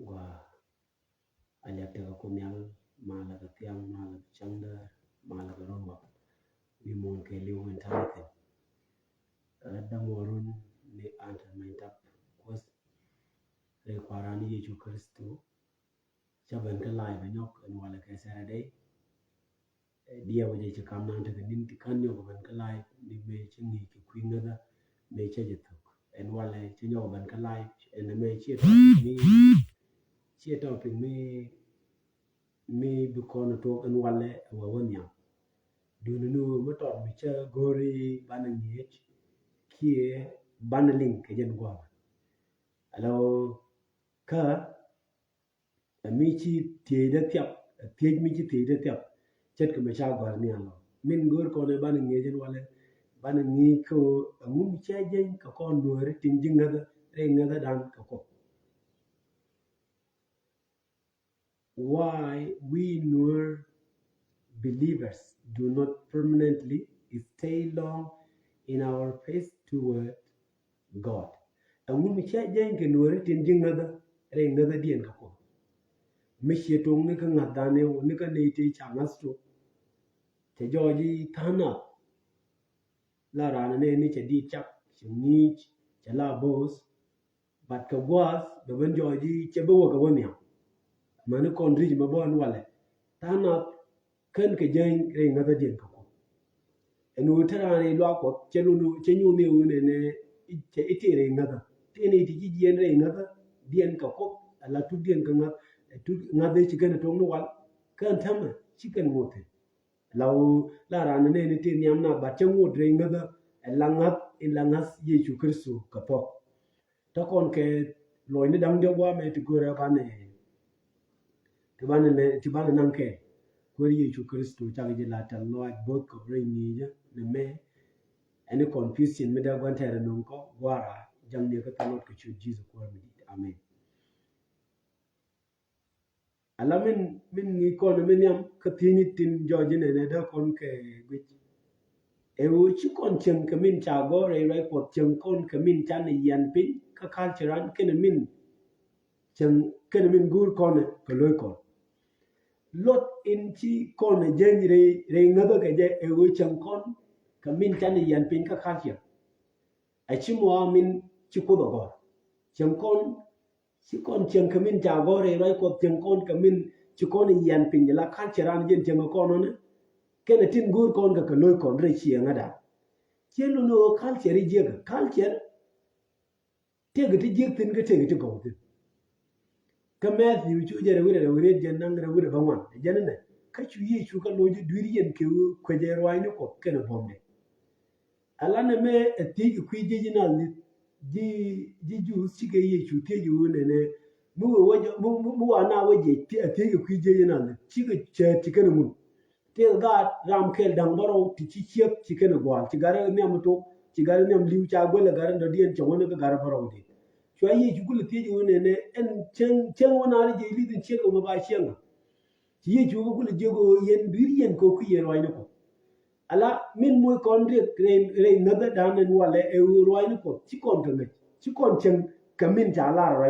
wa alyak ta ko nyal mala ka tiang mala changda mala ka ronwa wi mon ke liu mentality damorun ni anta maintap kwas re kwarani Yesu Kristo chaban ka lai ba nyok en wala ka sarade dia waje ci kam nan ta nin ti kan yo ban ka lai ni me ci ni ki kwinga da me ce je tok en wala ci yo ban ka lai en me ci to mi ci to mi bi kono to en wala wa wonya dunu no mo to mi cha gori banangej kie banaling ke jen gwa alo ka mi ci tiede tiap tiej mi ci tiede tiap chet ke ma sha gwa ni alo min gor ko ne banangej wala banangi ko ngum cha jen ka kon nuere tin jinga da re ngada dan ka ko why we Nuer believers do not permanently stay long in our faith toward God. Amu mi cha jen ke Nuer tin jinga da re ngada dien ka ko mi she tong ni ka ngada ne ni ka ne ti changasto te joji tana la rana ne ni che di chak ni che la bos bat ka was be ben joji che bo ka wonya mane kon ri ma bon wale tana ken ke jen re ngada dien ka ko enu tara ne lo ko che lu che nyu ne u ne che iti re ngada ti ne ti ji jen re ngada dien ka ko ala tu dien ka ngada tu ngada chi ken to no wal kan tama chi ken mote law la rana ne ni ti nyam na ba che ngut re ngada langas Yesu Kristo ka po to kon ke lo ni dang de wa me ti go ra ba ne ti bana nan ke ko Yesu Kristo cha ge la ta lo bot ko re ni ja ne me any confusion me da gwan ta non ko wara jam ne ka tanot ko chu Jesus ko mi amen alamin min ni ko ne min yam ka tini tin joji ne da kon ke gwit e wo chi kon chen ka min cha go re re ko chen kon ka min cha ne yan pin ka cultural ke ne min chen ke ne min gur kon ko loy ko lot in chi kon jen re ngado ke je e wo chen kon ka min cha ne yan pin ka culture a chi mo min chi ko do go chen kon chi kon chen ka min cha go re re ko chen kon ka min chi kon yan pin la cultural jen chen ko ne kene tin gur kon ka loy kon re chi ngada chelu no culture je ga culture te ga ti je tin ga te ga ti go tin ka Matthew chu je re jen nang re ba wan jen ne ka chu ye chu ka lo je duri yen ke ko je ro ai ko kene bombe ala ne me ti ku je ji na ji ju si ga ye chu te ju ne mu wa na waje ti ku je ji na ti ga che ti kana mu te ga ram kel dang baro ti chi chiep chi ken gwal ti gare ne amto ti gare ne liu cha gole gare ndo dien chon ne gare baro di chwa yi ju gule ti ju ne en chen wona ri je li din che ko ba chen ti yi ju gule je go yen bir yen ko ku yen wa ne ko ala min moy kon re ngada dan en wale e ro ne ko ti kon ka ne ti kon chen ka min ja la ra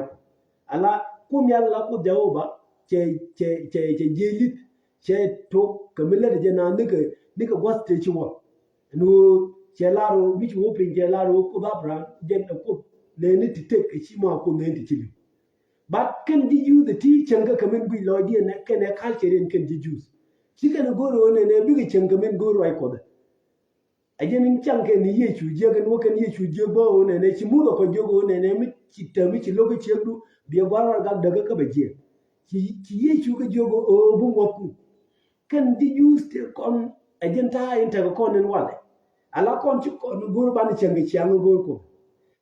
ala ku mi ala ku jawoba che je li che to kamila de na nika gwaste chi wo no che laro mi chi wo pin che laro ko ba bra den ko le ni ti tek chi ma ko ne ti chi but can di you the ti changa kamen bi lo di ne ken e culture en ken di juice chi ken go ro ne bi changa men go ro ai ko da ajen in changa ni ye chu je ken wo ken ye chu je bo ne chi mu do ko je go ne mi chi ta mi chi lo ko che du bi gwa ga daga ka ba je chi ye chu ga je go o bu wo ku kan di juste kon agenta inta ko konen wale ala kon ci kon gor ban cenga ci am gor ko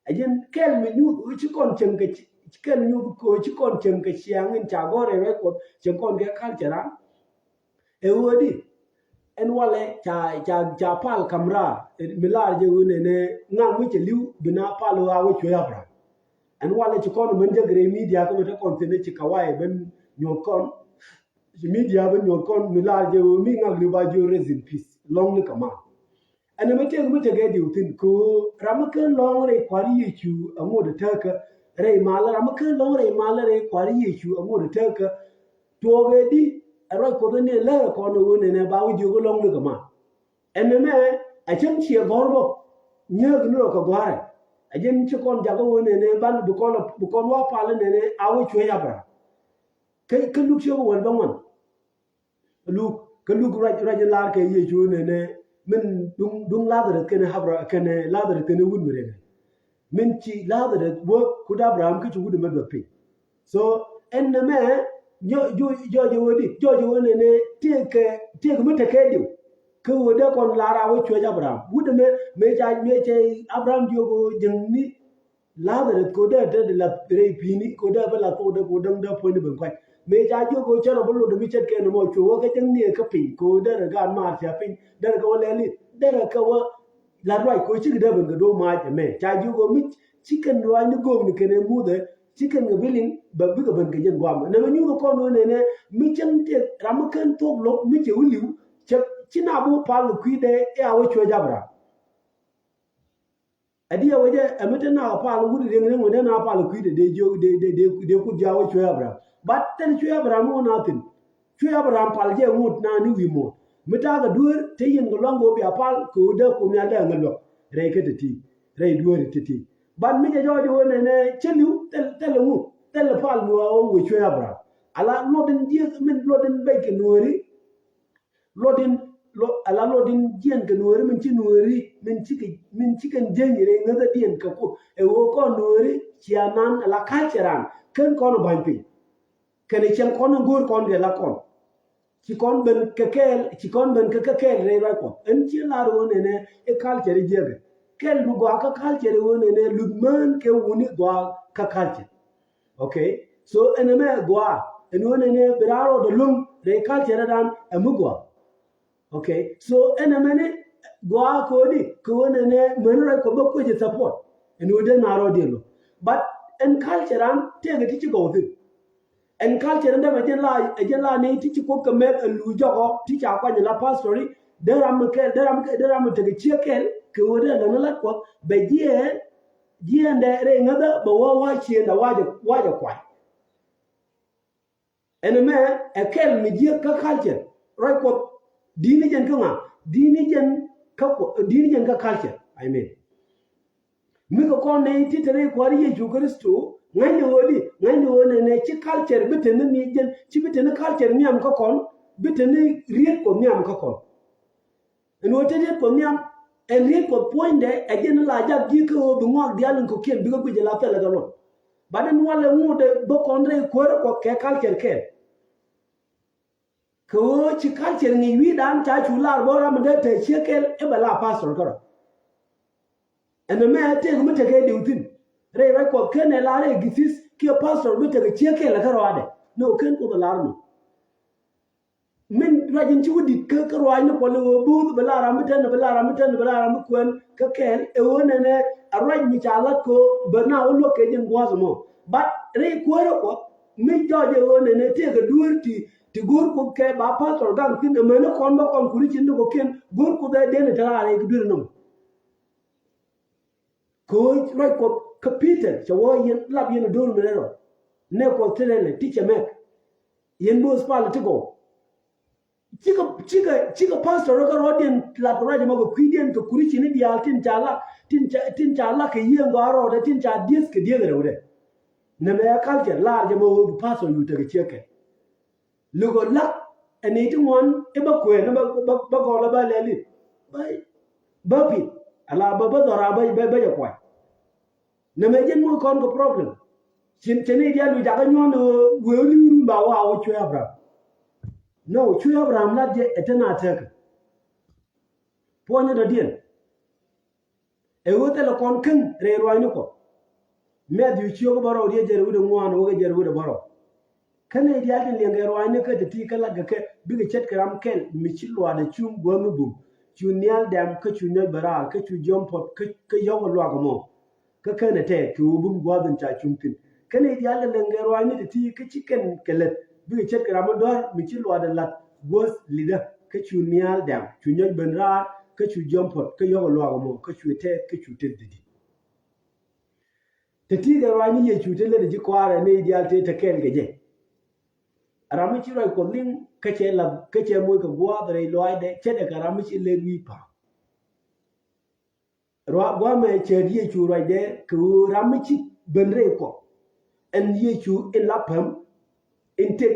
agen kel mi ñu ci kon cenga ci kel ñu ko ci kon cenga ci am in ta gore re ko ci kon ge culture e wodi en wale cha pal kamra milar je wone ne ngam mu ci liw bina pal wa wo ci yabra en wale ci kon men jegre media ko te kon te ci kawai ben ñoo kon media ben your con milar je mi ngam li ba jo rest in peace long ni kama ana mate ga di utin ko ramaka long re kwari yechu amo da taka re mala am ke long re mala re kwari yechu amu te ka to ge di ro ko ne le ko no ne ba wi ju ko long ne ma en me a chen che gorbo nye gnu ko gware a jen che kon jago ne ban bu kon wa pala ne awu chwe ya bra ke lu che ko won bangon lu ke lu ra la ke yechu ne min dung la da ke ne habra ke ne la da ke ne wun mere min ci la da wo ku da abraham ke chu de me pe so en me jo woni ne te ke mete ke di ke wo de kon lara wo chwe abraham wude me che abraham jo go jengni la da ko de la re pini ko da bala ko de ko dang da po ni ben kwai me ja jo go chero bolo de mi chet ke no mo chu wo ke jengni ke pin ko de ga ma sia pin de ko le li de ka wo la roi ko chi de ben do ma me ja jo go mi chicken roi ni go ni ke ne mu de chicken ga billing ba bi ga ban ga jen gwam na me nyu ko no ne mi chen te ram kan to lo mi che wuli che china bu pa lu kwi de ya wo chwe jabra adia wo je amete na pa lu wudi de ne de na pa lu kwi de jo de ku ja wo chwe jabra but ten chwe jabra mo na tin chwe jabra pal je mut na ni wi mo mita ga dur te yin ga longo bi apal ko de ko mi ala ngalo re ke ti re dur ti ban mi je jo ne chelu tel mu tel pal mo wo chwe jabra ala lodin je min lodin be ke Nueri lodin ala lodin jien ke Nueri min ci Nueri min ci kan jenire ngada dien ka ko e wo ko Nueri ci anan ala kalcheran ken ko no banpi ken chen ko no gor kon de la kon ci kon ben ke kel re ra ko en ci la ro ne e kalchere jege kel du go ka kalchere wone ne lugman ke woni go ka kalchere okay so eneme go en wone ne biraro de lum re kalchere dan emugwa okay so enemene goa kodi ko ne menura ko bokko je support en wode naro delo but en culture am tege ti go thi en culture nda majen la ne ti ko ko me lu jogo ti cha kwa la pastori deram tege chekel ko wode la la ko be je nda re ngada bo wa chi nda waje kwa eneme ekel mi je ka culture right ko dini jen ka dini jen ka culture I mean mi ko ne ti tere ko ri Yesu Kristo ngani woni ne ci culture bitene mi jen ci bitene culture mi am ko kon bitene riet ko mi am ko kon en wote riet ko mi am en riet ko poinde e jen la ja di ko bu ngok dial ko ken bi ko je la tele do baden wala ngude bo kon re ko ke culture ke ko ci culture ni wi dan ta chular bora mo de te chekel e bala pastor karo ene me te ko te ke de utin re ko ken la re gisis ki pastor mo te ke chekel karo ade no ken ko bala no min rajin ci wudi ke karo ay no ko le bu bala ram kwen ka kel e wona ne araj mi chala ko bana wo ke jen gwazo mo but re ko mi joje wona ne te ke durti ti gor ko ke ba pastor gan tin me no kon ba kon kuri cin ko ken gor ko da den tarare ko dur no ko right ko kapite so wo yen lab yen dol me ro ne ko tele teacher me yen bo spal ti go chika pastor ko rodin la raje mo ko kwiden ko kuri cin di altin chala ke yen garo da tin cha dis ke die re ne me culture la je mo pastor yu te ke cheke lugo lak ene ti mon e ba kwe na ba ko la ba le li ba pi ala ba dora ba ya kwa na me jen mo kon ko problem chin chene dia lu ja ga nyon we li ru ba wa o chwe abra no chwe abra la je etena tek po nya da dien e wote la kon ken re ro ni ko me du chi ko baro die je ru de ngwan o ga je ru de baro kane dia din le ngero ane ka ti kala ga ke bi ga chet kram kel mi ci lo da chum go mu bum chu nyal dam ka chu ne bara ka chu jom pot ka yo lo ga mo ka kana te ku bum go dan cha chum tin kane dia le ngero ane ti ka ci ken kelet bi ga chet kram do mi ci lo da lat go lida ka chu nyal dam chu ne bara ka chu jom pot ka yo lo ga mo ka chu te ka chu te di ti ga wani ye chute le ji kwara ne ideal te ken ge je rami chi roi ko ling ka che mo ka gwa dre loai de che de rami chi le wi pa ro gwa me che ye chu roi de ku rami chi ben re ko en ye chu in la pam in te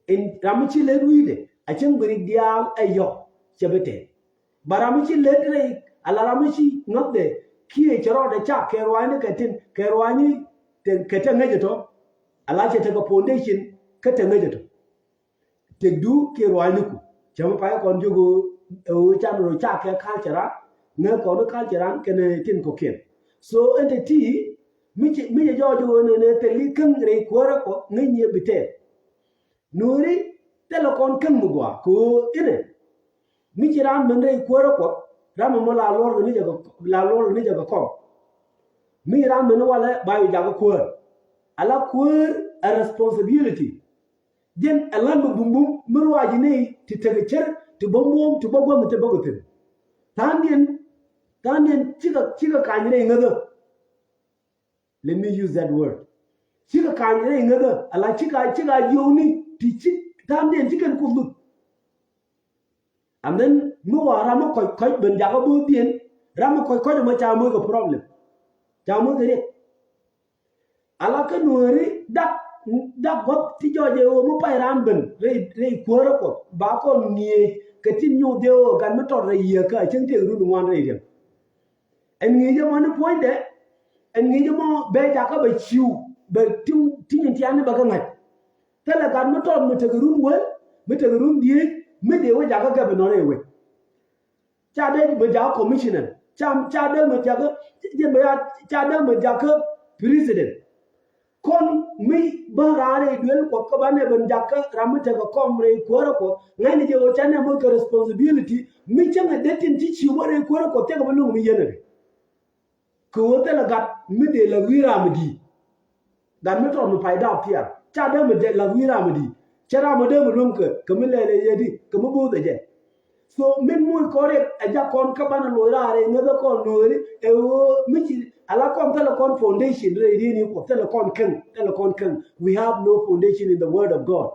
in rami chi le wi de a chen gri dial ayo che bete barami chi le re ala rami chi not de ki e chero de cha ke rwani ka tin ke rwani te ke te ngeje to ala che te ko foundation ka te ngeje to te du ke rwani ku chama pa kon jogo o cha ro cha ke culture ne ko no culture ke ne tin ko ken so entity mi je jojo ne te li kan re ko ra ko ngi bite Nueri telekon kan mugwa ko ine mi ci ram men re ko ko ram mo la lor ni jaga ko mi ram men wala ba yu jaga ko ala ko a responsibility den ala mo bumbum mirwa ji ne ti tege cer ti bombom ti bogom ti bogotin tandien ciga kanyre ngada let me use that word ciga kanyre ngada ala ciga yoni ti cik tandien cikan kulut and then mu wa rama koy ben jaga bo dien rama koy ma cha mo ko problem cha mo gere ala ka Nueri dak gop ti joje o mu pay ran ben re ko ko ba ko ni ka tin nyu de o gan ma to re ye ka chen te ru ngwan re gen en ni je mo ne point de en ni je mo be ja ka ba chiu be tin ti an ba ga ngat tele gan ma to mu te ru wol mu te ru die mi de we ja ka ga be no re we cha de be ja commissioner cha de me ja ka je be cha de me ja ka president kon mi barare duel ko ko bane ben ja ka ramata ka komre ko ko ngani je o chane mo ka responsibility mi changa de tin ti chi wore ko te ko lu mi yene ko te la gat mi de la wira mi di dan mi to mi faida pia cha de me de la wira mi di chara mo de mo lum ke mi le yedi ke mo bu de je so min muy kore aja kon ka bana lo rare ngada kon Nueri e o mi ala kon telecom foundation re ni ko telecom kan we have no foundation in the word of God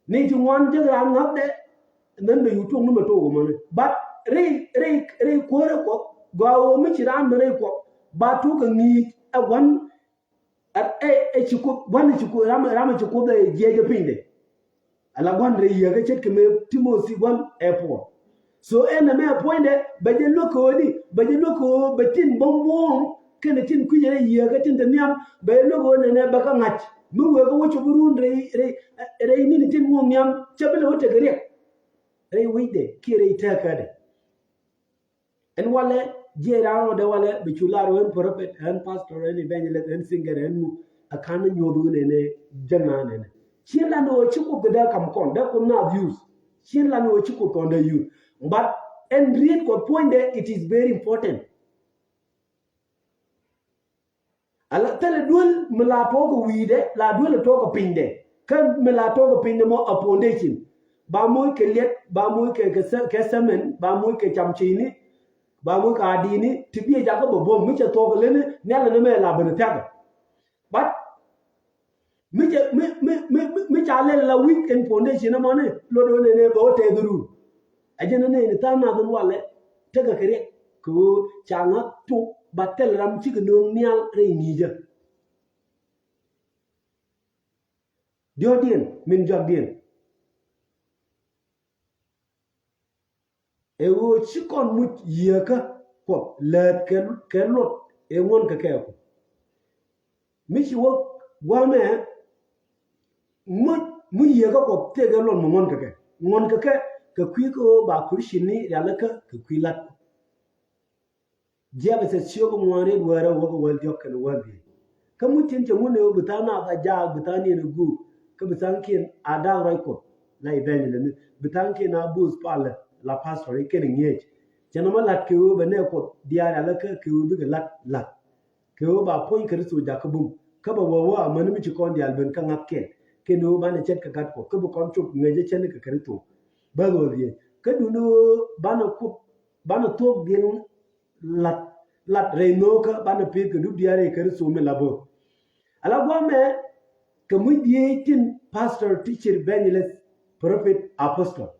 ni ju wan je ran ngade nan be yutu no to go man but re kore ko go o mi ran re ko ba tu ka ni a wan e chiku wan chiku ram chiku de je pinde ala wan re ye ga chet ke me Timothy wan airport so ena me poinde baje loko di baje loko batin bombom kene tin kujere ye ga tin nyam be logo ne baka ngach mu we ga wuchu burun re ni tin mo nyam chabele wote gare re wide kire itakade en wale jerano de wale be chularo en prophet en pastor en evangelist en singer en mu akana nyodu ne janna ne chila no chiku gada kam kon da ko na views chila no chiku kon da you but and read ko point there it is very important ala tele dul mla to ko wide la dul to ko pinde kan mla to ko pinde mo a foundation ba mo ke let ba mo ke semen ba mo ke chamchini ba mo ka dini tibi ja ko bo mi che to ko le ne la me la bana ta but mi chale la weekend foundation mo ne lo do ne bo te guru ajena ne ta na dun wale te ga kare ko changa tu batel ram chi no nial re ni je jodien min jodien e wo chi kon mu ye ka ko le ke lot e won ka ke ko mi chi wo wa me mu ye ka ko te ga lot mo ngon ka ka kwi ko ba kurshini ya la ka kwi lat jebe se sio ko ngore wara wo ko wal jok kan wal bi ka mutin te mun ne butana ba ja butani ne gu ka butan kin ada rai ko la ibeni le butan kin na bus pala la pastor ke ne nge jana ma lat ke wo bene ko diara la ka ke wo bi lat ke wo ba pon kristo ja ka bum ka ba wo wa man mi ci kon dial ben ka ngakke ke no ba ne chet ka gat ko ka bu kon chup nge chen ka kristo ba go ye ka du no ba na ku ba na tok din lat lat reinoka bana pit ke du diare ke so me labo ala gwa me ke mu tin pastor teacher evangelist prophet apostle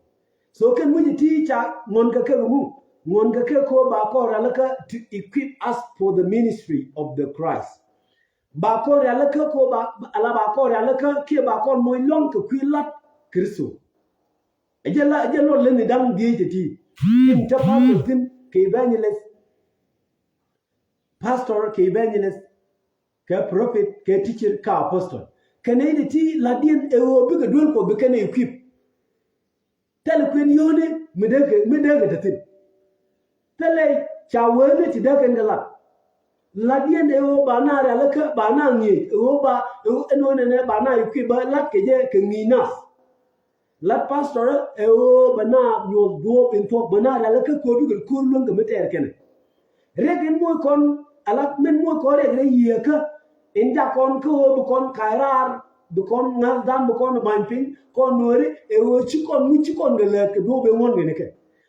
so ken mu ti cha ngon ka ke mu ngon ka ke ko ba ko ala ka to equip us for the ministry of the Christ ba ko ala ka ko ba ala ba ko ala ka ke ba ko mo long ke kwilat kristo ejelo le ni dang die ti in ta pastor tin ke evangelist pastor ke evangelist ke prophet ke teacher ka apostle kene ti ladien e o bi ke dol ko bi kene equip tel kwen yone medege tatin tele chawene ti daken gala ladien e o banara laka bana ngi e o ba eno ne bana equip ba lat ke je ke ngina lat pastor e o bana yo do in to banara laka ko bi ko lunga meter kene regen mo kon alat men mo ko re ye ka inja kon ko bu kon kairar bu kon ngal dam bu kon banping kon nueri e o chi kon mu chi kon gele ke do be ngon ne ke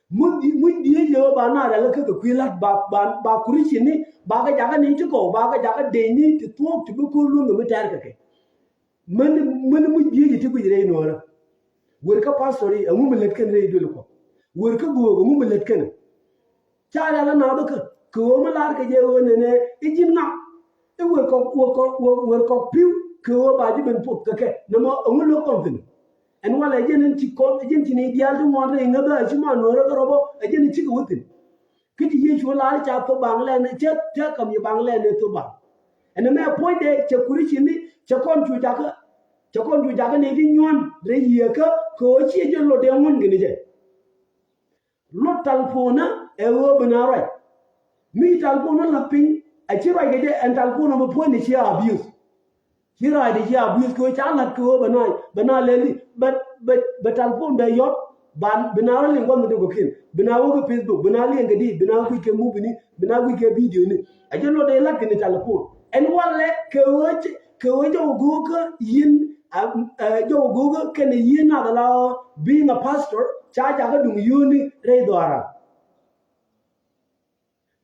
mu die je ba na da ke kwilat ba kuri chini ba ga jaga ni ko ba ga jaga de ni ti to ti bu ko lu ngi tar ke men mu die je ti ku re no ra wer ka pastori a mu melet ken re do ko wer ka go mu melet ken cha la na ba ko mo lar ke je o ne ijin na e wer ko piu ko ba ji ben pop ke no mo ngulo konfin en wala jenen ci ko jen ci ni dial du mo re ngada ci ma no ro robo jen ci ko wutin kiti ye ci wala cha to bangle ne cha kam ye bangle ne to ba en me point de ci kuri ci ni ci kon ju jaga ne di nyon re ye ka ko ci je lo de ngon ngini je lo talfona e wo bana ra mi talfona la pin a ci ra ge en talfona mo point ci abuse kira de ya abuse ko cha lat ko bana leli but talfon be yot ban bina ro ngom de ko kin bina wo ko Facebook bina li ngadi bina ko ke mu bini bina ko ke video ni a je lo de lat ni talfon en wale ko jo go ko yin jo go ko ken yin na la being a pastor cha ja ga dung yuni re do ara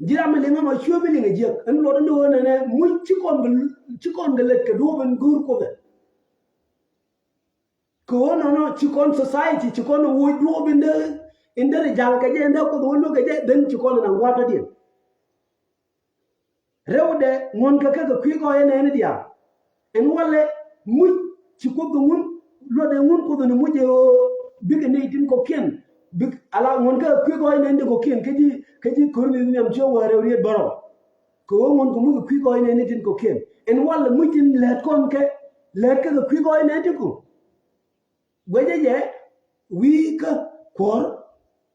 jira me lenga ma shobe lenga jek en lo do ne mu ci kon galet ke do ben gur ko be ko no ci kon society ci kon wo do ben de inde jang ke je nda ko do lo ke je den ci kon na wata di rewde ngon ka kwi ko ene ne dia en wale mu ci ko do mun lo de mun ko do mu je big ne tin ko ken big ala ngon ka kwi ko ene ndi ko ken keji ko ni nyam jo ware ri baro ko ngon ko mu kwi ko ene tin ko ken en wala mu tin let kon ke let ka kwi ko ene tin ko weje je wi ka ko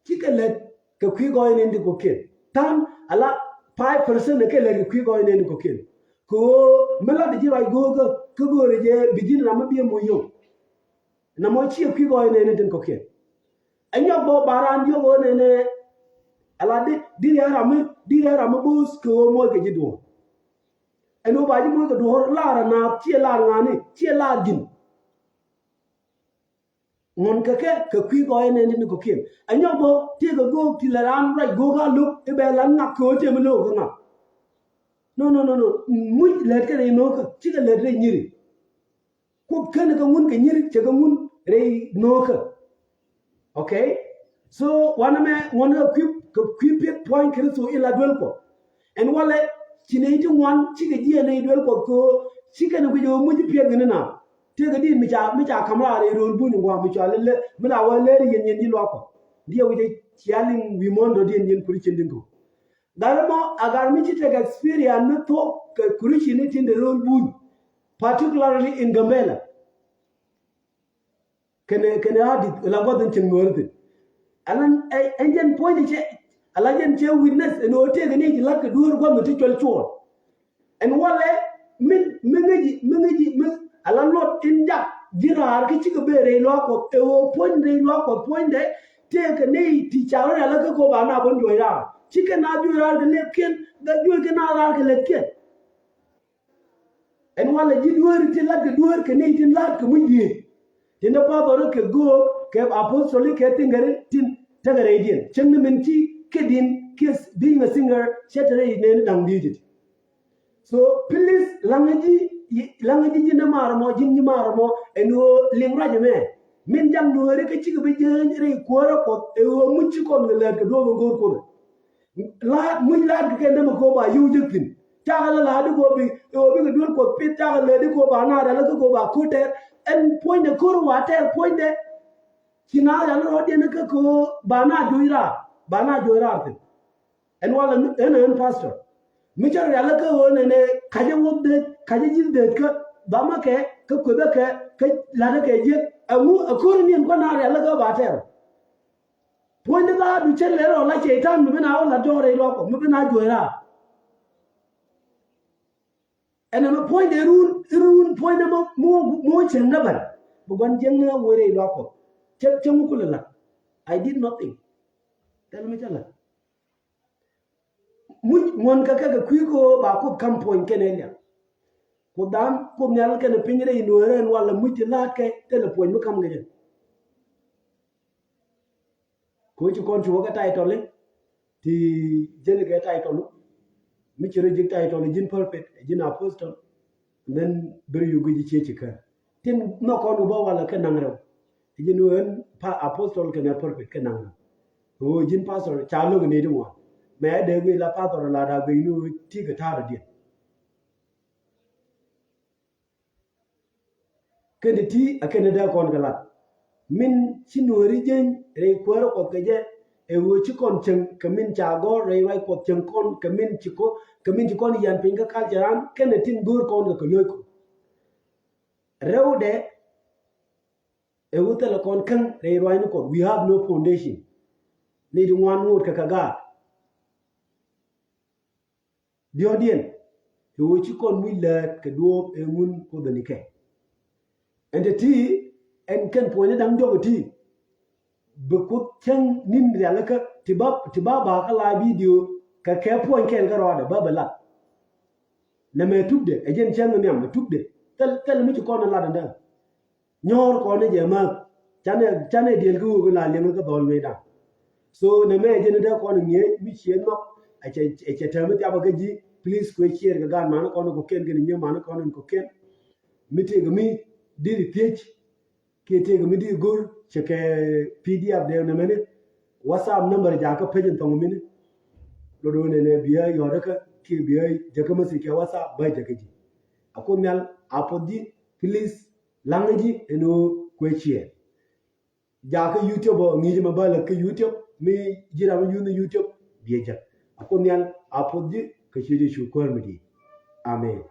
ki ka let ka kwi ko ene tin ko ken tam ala 5% ke let kwi ko ene tin ko ken ko mela de jira go go re je bidin na mabiye mo yo na mo chi kwi ko ene tin ko ken anyo bo baran yo go ne ala di ya ram bus ko mo ke jido eno ba ji mo ko do la ra na chi la ngani chi la din ngon ka kwi ko ene ni ko ken anyo bo ti go ti la ram right go ga lu e be la na ko te mo lo ga no mu le ke re no ka chi ga le re nyiri ko ken ka mun ke nyiri che ga mun re no ka okay so wana me ngona kwi point ke so ila dwel ko en wale chineti wan chike die ne dwel ko chike ne ko mu ji pye ngene na te ga di mi cha kamra re ron bu ni wa mi cha le mi la wa le yen di lo ko die wi de chialing wi mondo di yen kuri chendin ko dalmo agar mi chi te ga experience ne to kuri chini tin de ron bu particularly in Gambela kene hadi la godin chin ngorde alan enjen point che alajen che witness no te ga ni la ka dur go mi tol chol en wale min ala lot inja jirar ki ci be re lo ko e o point de te ka ne ti chawre ala ko ba na bon joira ci ka na joira ga le ken ga joy ga na la ga le ken en wale ji dur ti la ga dur ka ne tin la ka mun yi tinda pa do ke go ke apostolic ke tingare tin tagare dien cheng min ti kedin being a singer, chattery in dang did it. So please, language jina marmo, jinji marmo, and you lingra me. Min jam no re ke chik be re kwara ko e wo muchi ko le ke do go ko. La mun la ke ndem ko ba yu jikin. Taga la du go bi e wo bi dur ko pit taga le di ko ba na da la ko ba kuter en point de kur water point de kina ya no de ne ko ba na joira tin. En wala en pastor. Mi char ya la ko ne kaje wo de kaje jil de ka ba ma ke ko be ke la de ke je amu akur ni ko na ya la ko ba ter. Point da du chen le ro la che tan mi na la dore lo ko mi na joira. And I'm a point run point mo chen na ban. Bu gon jeng na wo re lo ko. Chemu kulala. I did nothing. Tell me chala. Mon ka kwiko ba ko kam point kenenya. Ko dam ko nyal ken pinyre inore en wala muti la ke telephone mo kam ngeje. Ko ci kon ci woga title ti jene ke title mi ci reject title jin perfect jin apostle then ber yu guji ci ka tin no ko no wala ke nangrew jin won pa apostle ke na perfect ke nangrew o jin pastor cha lo ne di mo me de wi la pastor la da wi nu ti ka ta di ke de ti akene da kon galat min ci Nueri jen re kwero ko keje e wo ci kon chen kamin chago re wai ko chen kon kamin ci kon yan pinga kaljaran kene tin gur kon ko leko rewde e wo tele kon kan re wai ko we have no foundation ni di wan wot ka kaga diodien e wo ci kon mi le ke do e mun ko de nike entity en ken poine dang jogo ti be ko chen nin ya ka tiba ba ka la video ka ke poin ken ga roda babala na me tubde e jen chen me am tubde tel mi ko na la da nyor ko ne je ma chane del ku la le ka dol me da so na me jen da ko ne mi chen no e che termi ya ba ji please ko share ga gan man ko no ko ken gen nyama man ko no ko ken mi te ga mi di page kete ga midi gol cheke pdf de na mene whatsapp number ja ka pejin tong mini do ne biya yore ka ke biya jaka masi ke whatsapp ba jaka ji akomyal apodi please langaji eno kwechie ja ka youtube ngi ma bala ka youtube mi jira ma youtube biya ja akomyal apodi ka shiri shukwar midi amen